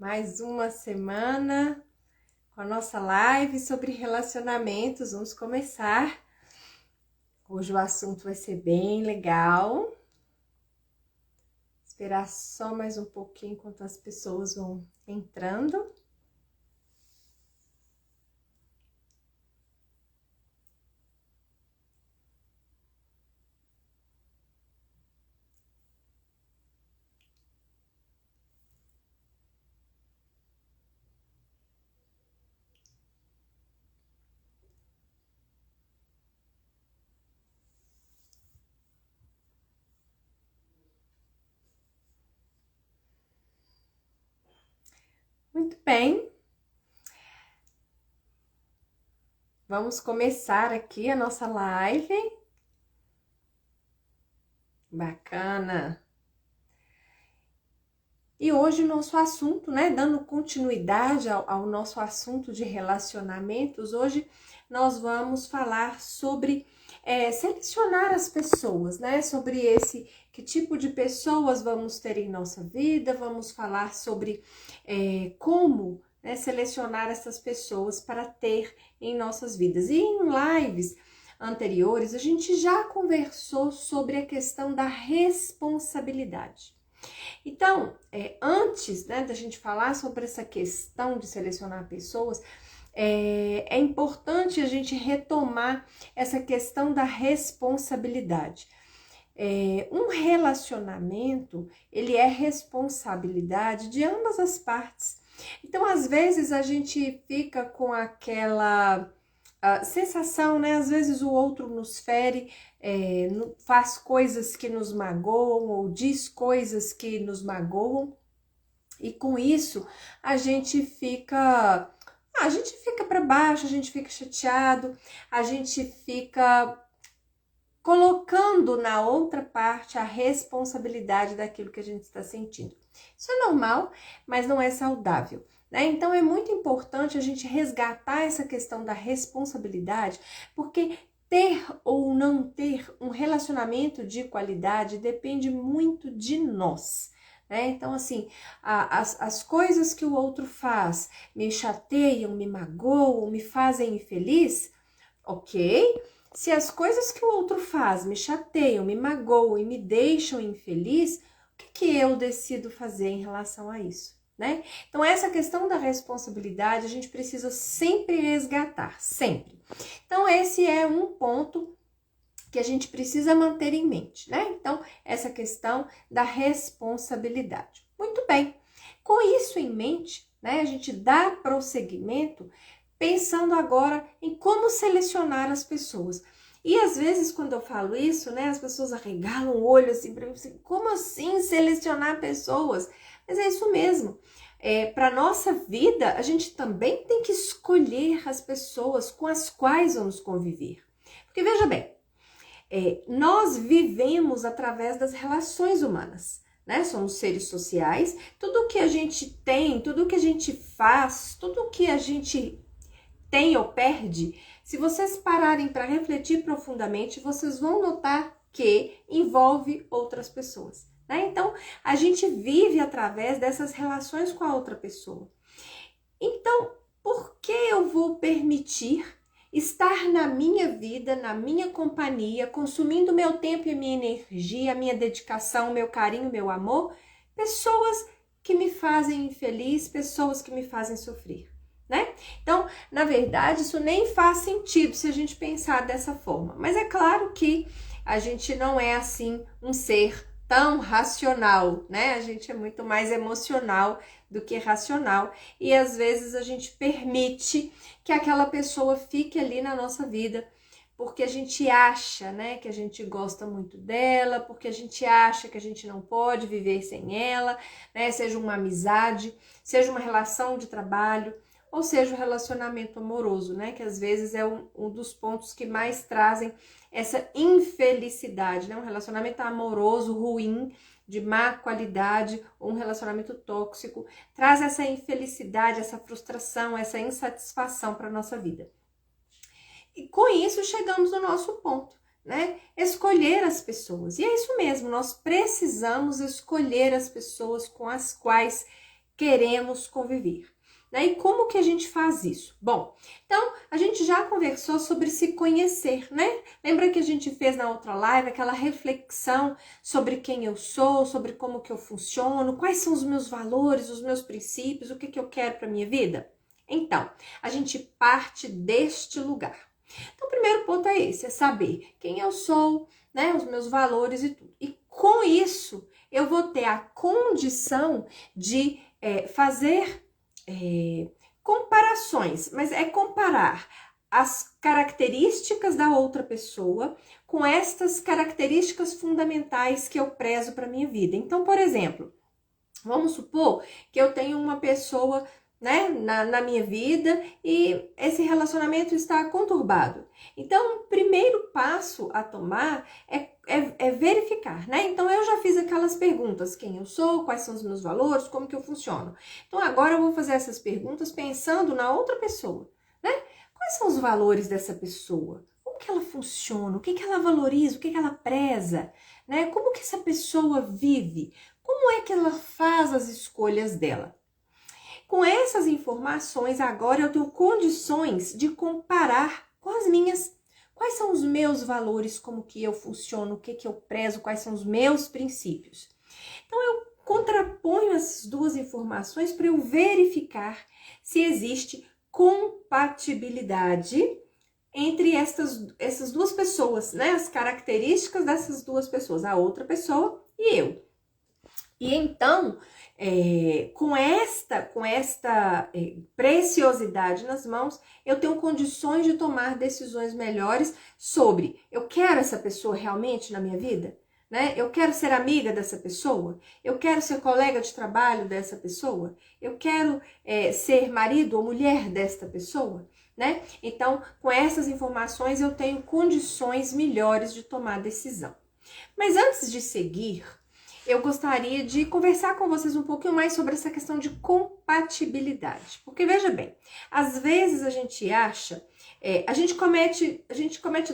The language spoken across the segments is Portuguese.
Mais uma semana com a nossa live sobre relacionamentos. Vamos começar. Hoje o assunto vai ser bem legal. Esperar só mais um pouquinho enquanto as pessoas vão entrando. Muito bem. Vamos começar aqui a nossa live. Bacana. E hoje o nosso assunto, dando continuidade ao nosso assunto de relacionamentos, hoje nós vamos falar sobre selecionar as pessoas, sobre que tipo de pessoas vamos ter em nossa vida, vamos falar sobre como selecionar essas pessoas para ter em nossas vidas. E em lives anteriores, a gente já conversou sobre a questão da responsabilidade. Então, antes da gente falar sobre essa questão de selecionar pessoas, é importante a gente retomar essa questão da responsabilidade. Um relacionamento, ele é responsabilidade de ambas as partes. Então, às vezes, a gente fica com aquela sensação, às vezes o outro nos fere, faz coisas que nos magoam ou diz coisas que nos magoam, e com isso a gente fica para baixo, a gente fica chateado, a gente fica colocando na outra parte a responsabilidade daquilo que a gente está sentindo. Isso é normal, mas não é saudável. Então é muito importante a gente resgatar essa questão da responsabilidade, porque ter ou não ter um relacionamento de qualidade depende muito de nós. Então, assim, as coisas que o outro faz me chateiam, me magoam, me fazem infeliz, ok? Se as coisas que o outro faz me chateiam, me magoam e me deixam infeliz, o que eu decido fazer em relação a isso? Então, essa questão da responsabilidade a gente precisa sempre resgatar, sempre. Então, esse é um ponto que a gente precisa manter em mente, Então, essa questão da responsabilidade. Muito bem. Com isso em mente, a gente dá prosseguimento pensando agora em como selecionar as pessoas. E às vezes, quando eu falo isso, as pessoas arregalam o olho assim para mim, assim, como assim selecionar pessoas? Mas é isso mesmo. Para nossa vida, a gente também tem que escolher as pessoas com as quais vamos conviver. Porque veja bem, nós vivemos através das relações humanas, Somos seres sociais. Tudo que a gente tem, tudo que a gente faz, tudo que a gente tem ou perde, se vocês pararem para refletir profundamente, vocês vão notar que envolve outras pessoas. Então, a gente vive através dessas relações com a outra pessoa. Então, por que eu vou permitir estar na minha vida, na minha companhia, consumindo meu tempo e minha energia, minha dedicação, meu carinho, meu amor, pessoas que me fazem infeliz, pessoas que me fazem sofrer? Então, na verdade, isso nem faz sentido se a gente pensar dessa forma. Mas é claro que a gente não é assim um ser tão racional, A gente é muito mais emocional do que racional. E às vezes a gente permite que aquela pessoa fique ali na nossa vida porque a gente acha, que a gente gosta muito dela, porque a gente acha que a gente não pode viver sem ela, Seja uma amizade, seja uma relação de trabalho, ou seja, o relacionamento amoroso, que às vezes é um dos pontos que mais trazem essa infelicidade, Um relacionamento amoroso ruim, de má qualidade, ou um relacionamento tóxico, traz essa infelicidade, essa frustração, essa insatisfação para a nossa vida. E com isso chegamos no nosso ponto, Escolher as pessoas. E é isso mesmo, nós precisamos escolher as pessoas com as quais queremos conviver. Né? E como que a gente faz isso? Bom, então a gente já conversou sobre se conhecer, né? Lembra que a gente fez na outra live aquela reflexão sobre quem eu sou, sobre como que eu funciono, quais são os meus valores, os meus princípios, o que eu quero para minha vida? Então, a gente parte deste lugar. Então, o primeiro ponto é esse, é saber quem eu sou, né? Os meus valores e tudo. E com isso, eu vou ter a condição de fazer comparações, mas é comparar as características da outra pessoa com estas características fundamentais que eu prezo para minha vida. Então, por exemplo, vamos supor que eu tenho uma pessoa, né, na minha vida e esse relacionamento está conturbado. Então, o primeiro passo a tomar é verificar, né? Então, eu já fiz aquelas perguntas, quem eu sou, quais são os meus valores, como que eu funciono. Então, agora eu vou fazer essas perguntas pensando na outra pessoa, né? Quais são os valores dessa pessoa? Como que ela funciona? O que que ela valoriza? O que que ela preza? Né? Como que essa pessoa vive? Como é que ela faz as escolhas dela? Com essas informações, agora eu tenho condições de comparar com as minhas. Quais são os meus valores, como que eu funciono, o que que eu prezo, quais são os meus princípios. Então, eu contraponho essas duas informações para eu verificar se existe compatibilidade entre essas duas pessoas, né? As características dessas duas pessoas, a outra pessoa e eu. E então, com esta preciosidade nas mãos, eu tenho condições de tomar decisões melhores sobre, eu quero essa pessoa realmente na minha vida? Né? Eu quero ser amiga dessa pessoa? Eu quero ser colega de trabalho dessa pessoa? Eu quero ser marido ou mulher desta pessoa? Né? Então, com essas informações, eu tenho condições melhores de tomar decisão. Mas antes de seguir, eu gostaria de conversar com vocês um pouquinho mais sobre essa questão de compatibilidade. Porque, veja bem, às vezes a gente acha, a gente comete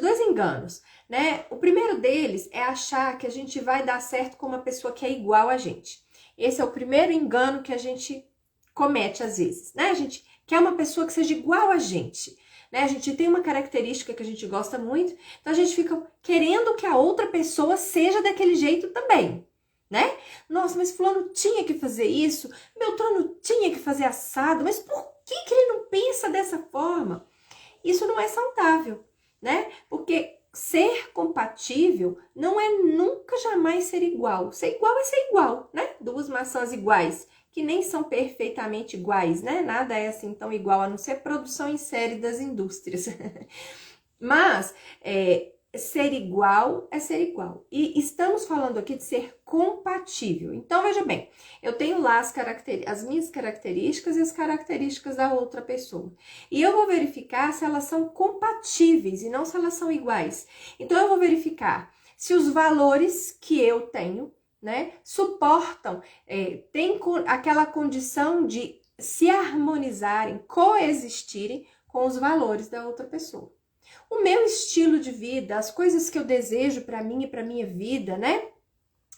dois enganos, né? O primeiro deles é achar que a gente vai dar certo com uma pessoa que é igual a gente. Esse é o primeiro engano que a gente comete às vezes, né? A gente quer uma pessoa que seja igual a gente. Né? A gente tem uma característica que a gente gosta muito, então a gente fica querendo que a outra pessoa seja daquele jeito também. Né? Nossa, mas fulano tinha que fazer isso, Beltrano tinha que fazer assado, mas por que ele não pensa dessa forma? Isso não é saudável, né? Porque ser compatível não é nunca jamais ser igual. Ser igual é ser igual, né? Duas maçãs iguais, que nem são perfeitamente iguais, né? Nada é assim tão igual, a não ser produção em série das indústrias. Mas, ser igual é ser igual. E estamos falando aqui de ser compatível. Então, veja bem, eu tenho lá as minhas características e as características da outra pessoa. E eu vou verificar se elas são compatíveis e não se elas são iguais. Então, eu vou verificar se os valores que eu tenho, né, suportam, tem aquela condição de se harmonizarem, coexistirem com os valores da outra pessoa. O meu estilo de vida, as coisas que eu desejo para mim e para minha vida, né,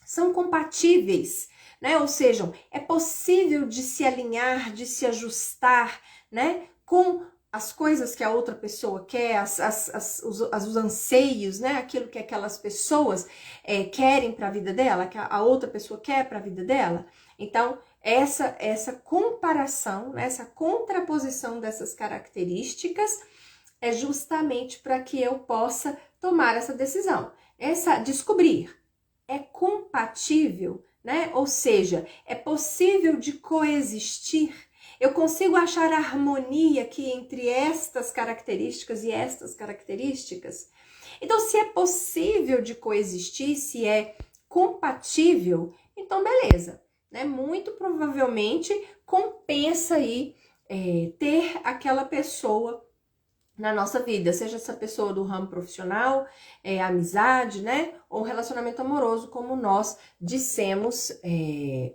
são compatíveis, né? Ou seja, é possível de se alinhar, de se ajustar, né, com as coisas que a outra pessoa quer, os anseios, né, aquilo que aquelas pessoas querem para a vida dela, que a outra pessoa quer para a vida dela. Então, essa comparação, né, essa contraposição dessas características é justamente para que eu possa tomar essa decisão. Descobrir, é compatível, né? Ou seja, é possível de coexistir. Eu consigo achar harmonia aqui entre estas características e estas características. Então, se é possível de coexistir, se é compatível, então beleza, né? Muito provavelmente compensa aí ter aquela pessoa na nossa vida, seja essa pessoa do ramo profissional, amizade, né, ou relacionamento amoroso, como nós dissemos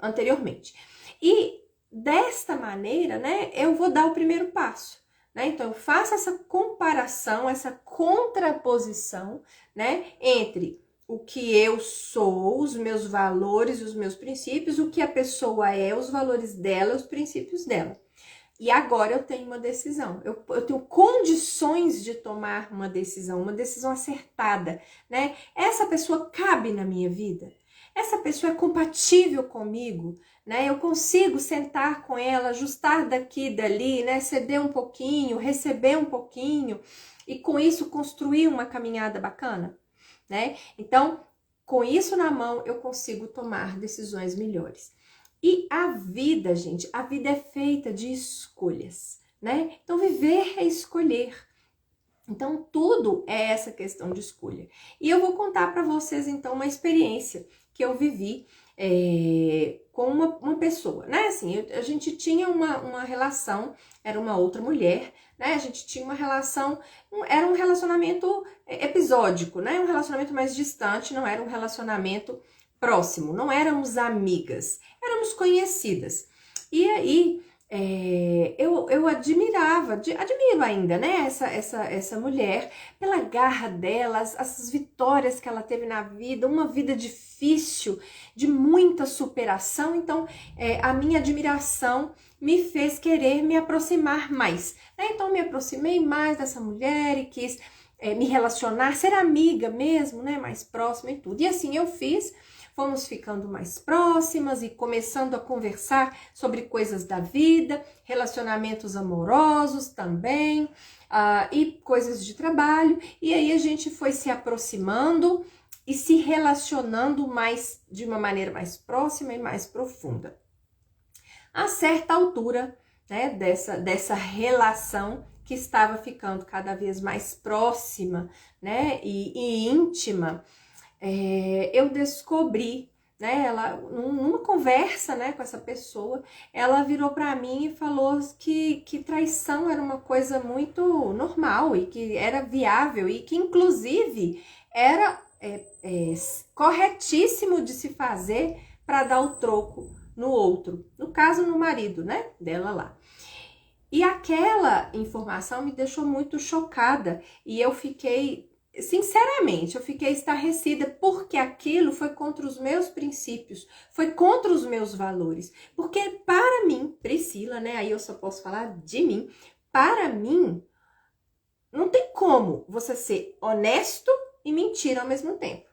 anteriormente. E desta maneira, né, eu vou dar o primeiro passo, né, então eu faço essa comparação, essa contraposição, né, entre o que eu sou, os meus valores, os meus princípios, o que a pessoa é, os valores dela, os princípios dela. E agora eu tenho uma decisão, eu tenho condições de tomar uma decisão acertada, né? Essa pessoa cabe na minha vida? Essa pessoa é compatível comigo, né? Eu consigo sentar com ela, ajustar daqui e dali, né? Ceder um pouquinho, receber um pouquinho e com isso construir uma caminhada bacana, né? Então, com isso na mão, eu consigo tomar decisões melhores. E a vida, gente, a vida é feita de escolhas, né? Então, viver é escolher. Então, tudo é essa questão de escolha. E eu vou contar para vocês, então, uma experiência que eu vivi com uma pessoa, né? Assim, a gente tinha uma relação, era uma outra mulher, né? A gente tinha uma relação, era um relacionamento episódico, né? Um relacionamento mais distante, não era um relacionamento próximo, não éramos amigas, éramos conhecidas. E aí, eu admiro ainda, né, essa mulher, pela garra dela, as vitórias que ela teve na vida, uma vida difícil, de muita superação. Então, a minha admiração me fez querer me aproximar mais, né? Então, me aproximei mais dessa mulher e quis me relacionar, ser amiga mesmo, né, mais próxima e tudo. E assim eu fiz. Fomos ficando mais próximas e começando a conversar sobre coisas da vida, relacionamentos amorosos também, e coisas de trabalho. E aí a gente foi se aproximando e se relacionando mais de uma maneira mais próxima e mais profunda. A certa altura, né, dessa relação que estava ficando cada vez mais próxima, né, e íntima, eu descobri, né, numa conversa, né, com essa pessoa, ela virou para mim e falou que traição era uma coisa muito normal e que era viável e que inclusive era corretíssimo de se fazer para dar o troco no outro, no caso no marido, né, dela lá. E aquela informação me deixou muito chocada e eu fiquei, sinceramente, eu fiquei estarrecida porque aquilo foi contra os meus princípios, foi contra os meus valores. Porque para mim, Priscila, né, aí eu só posso falar de mim, para mim, não tem como você ser honesto e mentir ao mesmo tempo,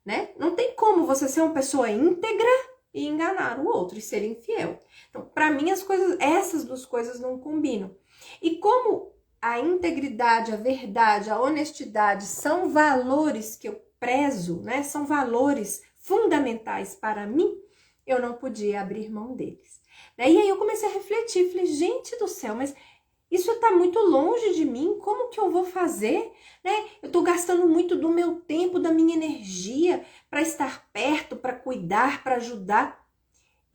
né? Não tem como você ser uma pessoa íntegra e enganar o outro e ser infiel. Então, para mim, essas duas coisas não combinam. E como a integridade, a verdade, a honestidade são valores que eu prezo, né? São valores fundamentais para mim, eu não podia abrir mão deles. E aí eu comecei a refletir, falei, gente do céu, mas isso está muito longe de mim, como que eu vou fazer? Né? Eu estou gastando muito do meu tempo, da minha energia para estar perto, para cuidar, para ajudar.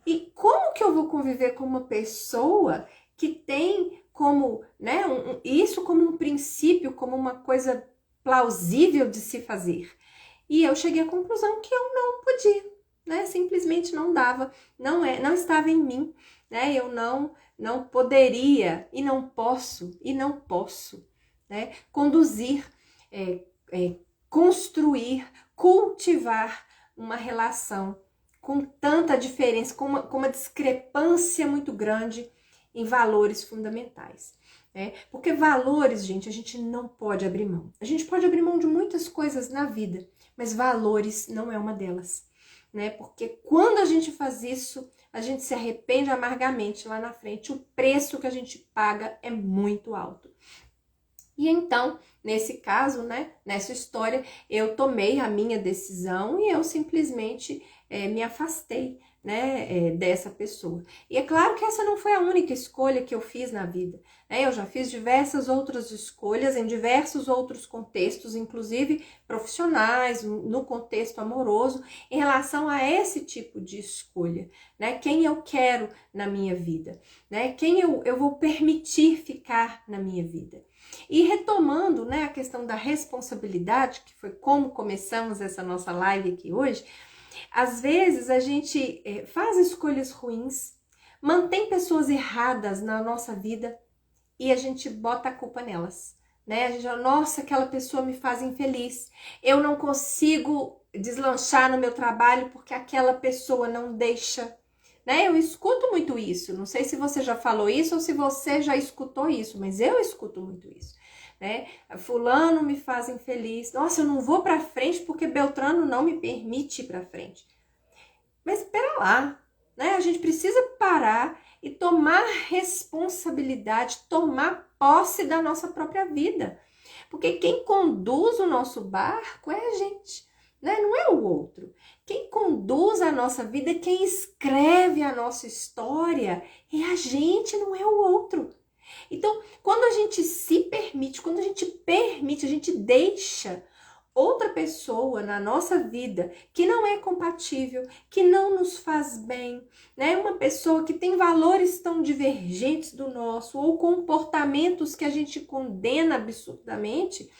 E como que eu vou conviver com uma pessoa que tem como, né, isso como um princípio, como uma coisa plausível de se fazer? E eu cheguei à conclusão que eu não podia, né? Simplesmente não dava, não estava em mim, né? Eu não poderia e não posso, né, conduzir, construir, cultivar uma relação com tanta diferença, com uma discrepância muito grande em valores fundamentais. Né? Porque valores, gente, a gente não pode abrir mão. A gente pode abrir mão de muitas coisas na vida, mas valores não é uma delas. Né? Porque quando a gente faz isso, a gente se arrepende amargamente lá na frente. O preço que a gente paga é muito alto. E então, nesse caso, né, nessa história, eu tomei a minha decisão e eu simplesmente me afastei, né, dessa pessoa. E é claro que essa não foi a única escolha que eu fiz na vida, né? Eu já fiz diversas outras escolhas em diversos outros contextos, inclusive profissionais, no contexto amoroso, em relação a esse tipo de escolha, né? Quem eu quero na minha vida, né? Quem eu vou permitir ficar na minha vida. E retomando, né, a questão da responsabilidade, que foi como começamos essa nossa live aqui hoje, às vezes a gente faz escolhas ruins, mantém pessoas erradas na nossa vida e a gente bota a culpa nelas, né? A gente fala, nossa, aquela pessoa me faz infeliz, eu não consigo deslanchar no meu trabalho porque aquela pessoa não deixa, né? Eu escuto muito isso. Não sei se você já falou isso ou se você já escutou isso, mas eu escuto muito isso, né? Fulano me faz infeliz. Nossa, eu não vou para frente porque Beltrano não me permite ir para frente. Mas espera lá, né? A gente precisa parar e tomar responsabilidade, tomar posse da nossa própria vida. Porque quem conduz o nosso barco é a gente, né? Não é o outro. Quem conduz a nossa vida, quem escreve a nossa história é a gente, não é o outro. Então, quando a gente se permite, quando a gente deixa outra pessoa na nossa vida que não é compatível, que não nos faz bem, né? Uma pessoa que tem valores tão divergentes do nosso ou comportamentos que a gente condena absurdamente,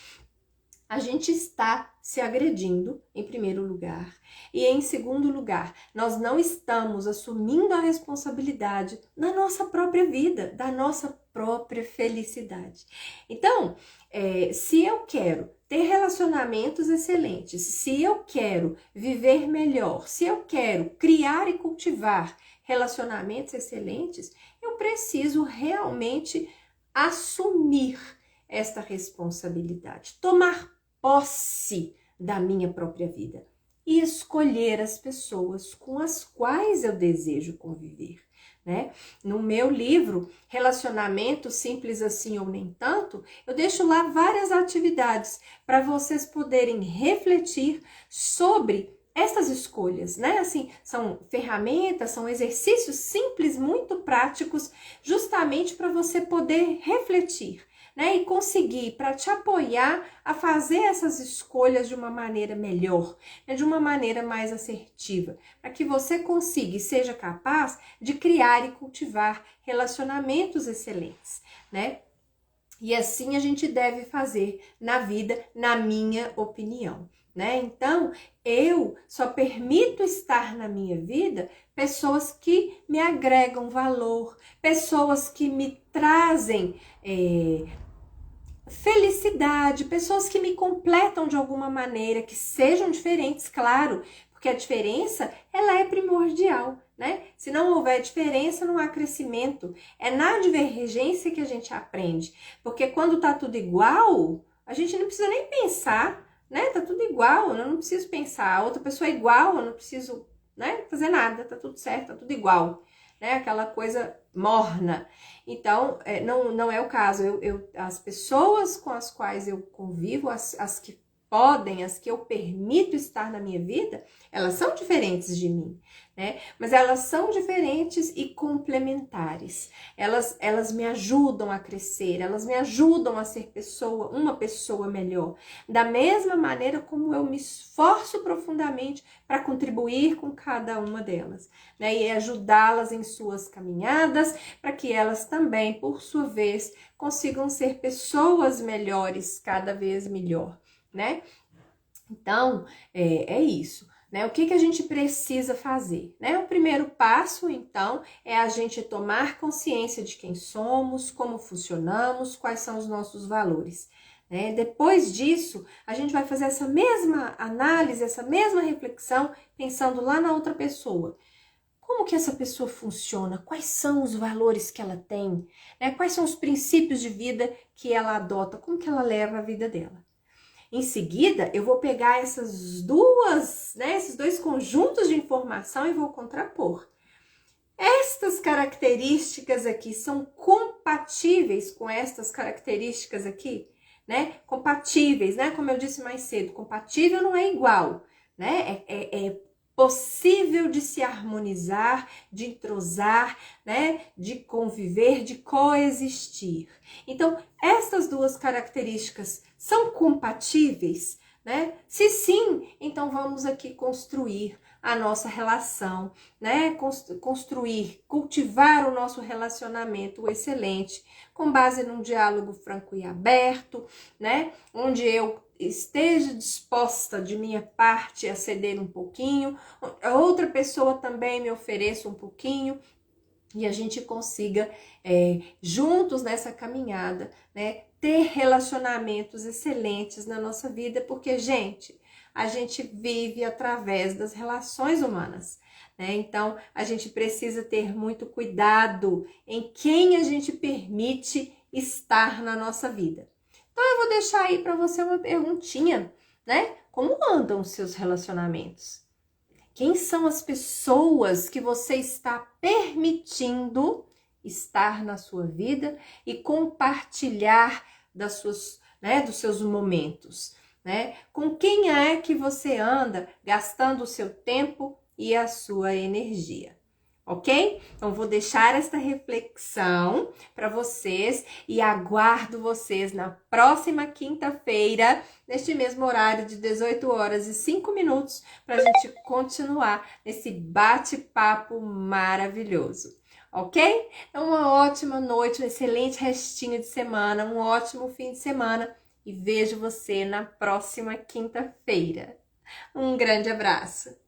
a gente está se agredindo, em primeiro lugar. E em segundo lugar, nós não estamos assumindo a responsabilidade da nossa própria vida, da nossa própria felicidade. Então, se eu quero ter relacionamentos excelentes, se eu quero viver melhor, se eu quero criar e cultivar relacionamentos excelentes, eu preciso realmente assumir esta responsabilidade, tomar posse da minha própria vida e escolher as pessoas com as quais eu desejo conviver, né? No meu livro, Relacionamento Simples Assim ou Nem Tanto, eu deixo lá várias atividades para vocês poderem refletir sobre essas escolhas, né? Assim, são ferramentas, são exercícios simples, muito práticos, justamente para você poder refletir, né, e conseguir para te apoiar a fazer essas escolhas de uma maneira melhor, né, de uma maneira mais assertiva, para que você consiga e seja capaz de criar e cultivar relacionamentos excelentes, né? E assim a gente deve fazer na vida, na minha opinião, né? Então, eu só permito estar na minha vida pessoas que me agregam valor, pessoas que me trazem felicidade, pessoas que me completam de alguma maneira, que sejam diferentes, claro, porque a diferença, ela é primordial, né? Se não houver diferença, não há crescimento. É na divergência que a gente aprende, porque quando tá tudo igual, a gente não precisa nem pensar, né? Tá tudo igual, eu não preciso pensar. A outra pessoa é igual, eu não preciso, né, fazer nada, tá tudo certo, tá tudo igual, né? Aquela coisa morna. Então, não é o caso. As pessoas com as quais eu convivo, as que podem, as que eu permito estar na minha vida, elas são diferentes de mim, né? Mas elas são diferentes e complementares. Elas me ajudam a crescer, elas me ajudam a ser uma pessoa melhor. Da mesma maneira como eu me esforço profundamente para contribuir com cada uma delas, né? E ajudá-las em suas caminhadas, para que elas também, por sua vez, consigam ser pessoas melhores, cada vez melhor, né? Então, é isso, né? O que a gente precisa fazer, né? O primeiro passo, então, é a gente tomar consciência de quem somos, como funcionamos, quais são os nossos valores, né? Depois disso, a gente vai fazer essa mesma análise, essa mesma reflexão, pensando lá na outra pessoa. Como que essa pessoa funciona? Quais são os valores que ela tem? Né? Quais são os princípios de vida que ela adota? Como que ela leva a vida dela? Em seguida, eu vou pegar esses dois conjuntos de informação e vou contrapor. Estas características aqui são compatíveis com estas características aqui, né? Compatíveis, né? Como eu disse mais cedo, compatível não é igual, né? É possível de se harmonizar, de entrosar, né? De conviver, de coexistir. Então, estas duas características são compatíveis, né? Se sim, então vamos aqui construir a nossa relação, né? Construir, cultivar o nosso relacionamento excelente, com base num diálogo franco e aberto, né? Onde eu esteja disposta de minha parte a ceder um pouquinho, a outra pessoa também me ofereça um pouquinho, e a gente consiga, juntos nessa caminhada, né, ter relacionamentos excelentes na nossa vida, porque, gente, a gente vive através das relações humanas, né? Então, a gente precisa ter muito cuidado em quem a gente permite estar na nossa vida. Então, eu vou deixar aí para você uma perguntinha, né? Como andam os seus relacionamentos? Quem são as pessoas que você está permitindo estar na sua vida e compartilhar dos seus momentos, né? Com quem é que você anda gastando o seu tempo e a sua energia? Ok? Então, vou deixar esta reflexão para vocês e aguardo vocês na próxima quinta-feira, neste mesmo horário de 18h05, para a gente continuar nesse bate-papo maravilhoso. Ok? Então, uma ótima noite, um excelente restinho de semana, um ótimo fim de semana e vejo você na próxima quinta-feira. Um grande abraço!